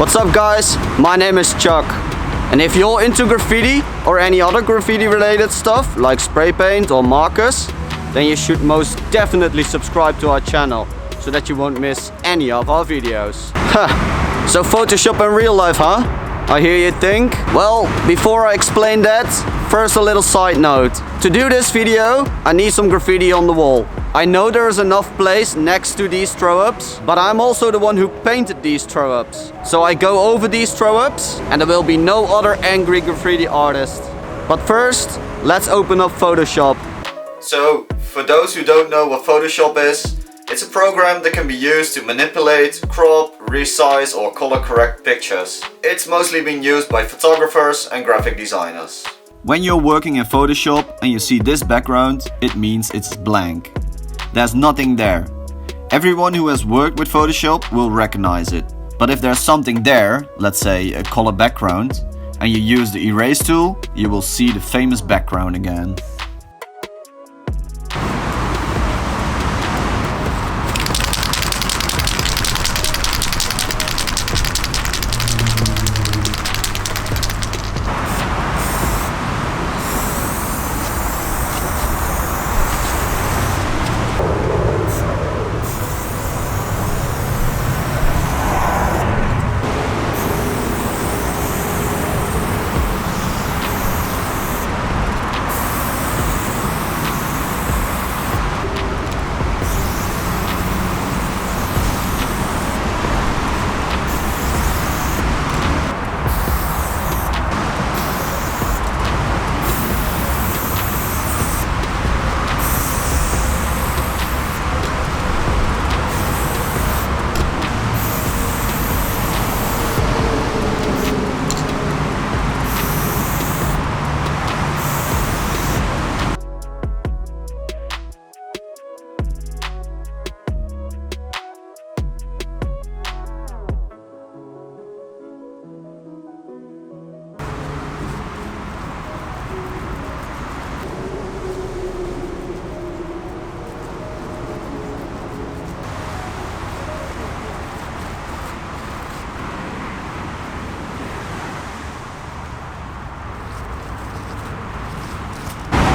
What's up guys, my name is Chuck, and if you're into graffiti or any other graffiti related stuff like spray paint or markers, then you should most definitely subscribe to our channel so that you won't miss any of our videos. So Photoshop in real life, huh? I hear you think? Well, before I explain that, first a little side note. To do this video, I need some graffiti on the wall. I know there is enough place next to these throw-ups, but I'm also the one who painted these throw-ups. So I go over these throw-ups and there will be no other angry graffiti artist. But first, let's open up Photoshop. So, for those who don't know what Photoshop is, it's a program that can be used to manipulate, crop, resize or color correct pictures. It's mostly been used by photographers and graphic designers. When you're working in Photoshop and you see this background, it means it's blank. There's nothing there. Everyone who has worked with Photoshop will recognize it. But if there's something there, let's say a color background, and you use the erase tool, you will see the famous background again.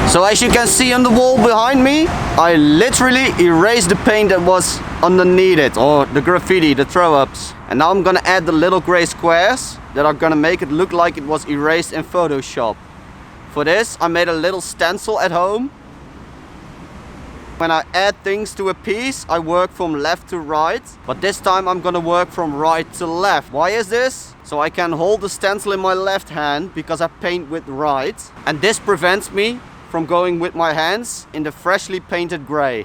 So as you can see on the wall behind me, I literally erased the paint that was underneath it, or the graffiti, the throw-ups. And now I'm gonna add the little gray squares that are gonna make it look like it was erased in Photoshop. For this, I made a little stencil at home. When I add things to a piece, I work from left to right. But this time I'm gonna work from right to left. Why is this? So I can hold the stencil in my left hand because I paint with right. And this prevents me from going with my hands in the freshly painted gray.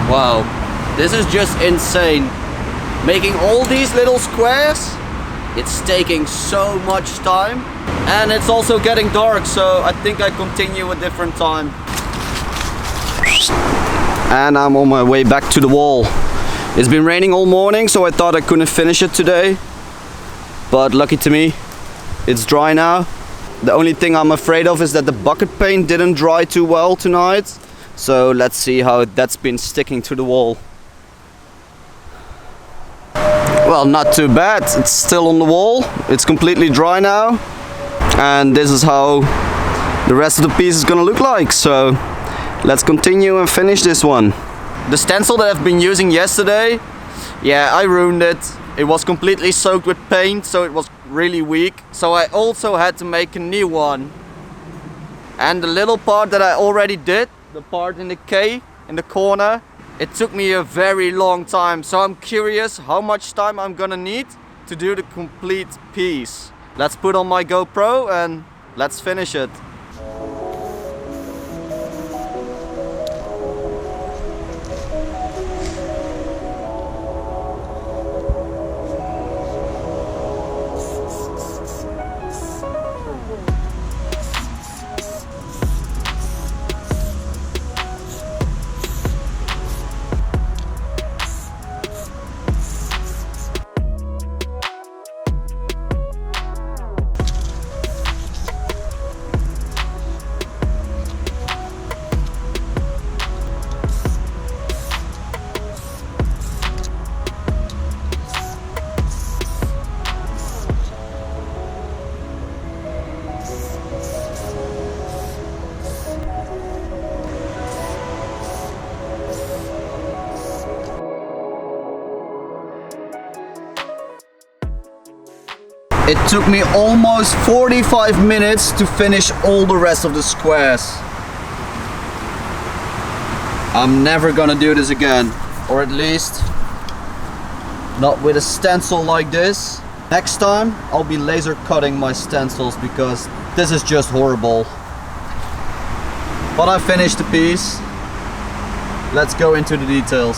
Wow, this is just insane. Making all these little squares, it's taking so much time. And it's also getting dark, so I think I continue a different time. And I'm on my way back to the wall. It's been raining all morning, so I thought I couldn't finish it today. But lucky to me, it's dry now. The only thing I'm afraid of is that the bucket paint didn't dry too well tonight. So let's see how that's been sticking to the wall. Well, not too bad. It's still on the wall. It's completely dry now. And this is how the rest of the piece is gonna look like. So let's continue and finish this one. The stencil that I've been using yesterday, yeah, I ruined it. It was completely soaked with paint, so it was really weak, so I also had to make a new one. And the little part that I already did, the part in the K in the corner, it took me a very long time, so I'm curious how much time I'm gonna need to do the complete piece. Let's put on my GoPro and let's finish it. It took me almost 45 minutes to finish all the rest of the squares. I'm never gonna do this again, or at least not with a stencil like this. Next time I'll be laser cutting my stencils because this is just horrible. But I finished the piece. Let's go into the details.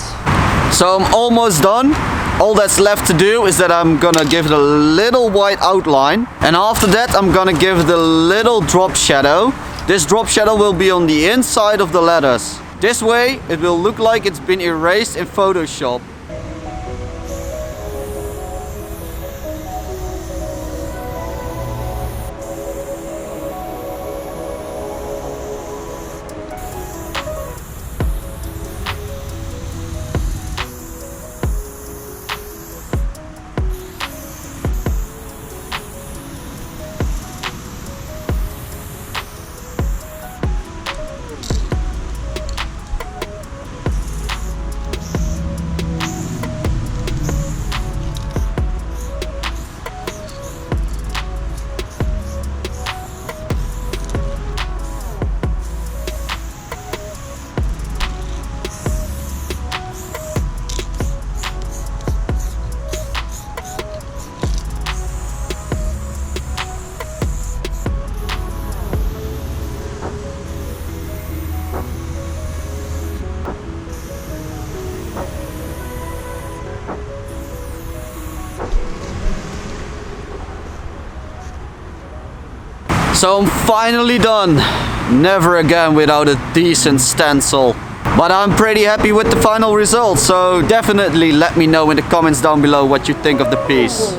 So I'm almost done. All that's left to do is that I'm gonna give it a little white outline, and after that I'm gonna give it a little drop shadow. This drop shadow will be on the inside of the letters. This way it will look like it's been erased in Photoshop. So I'm finally done. Never again without a decent stencil. But I'm pretty happy with the final result, so definitely let me know in the comments down below what you think of the piece.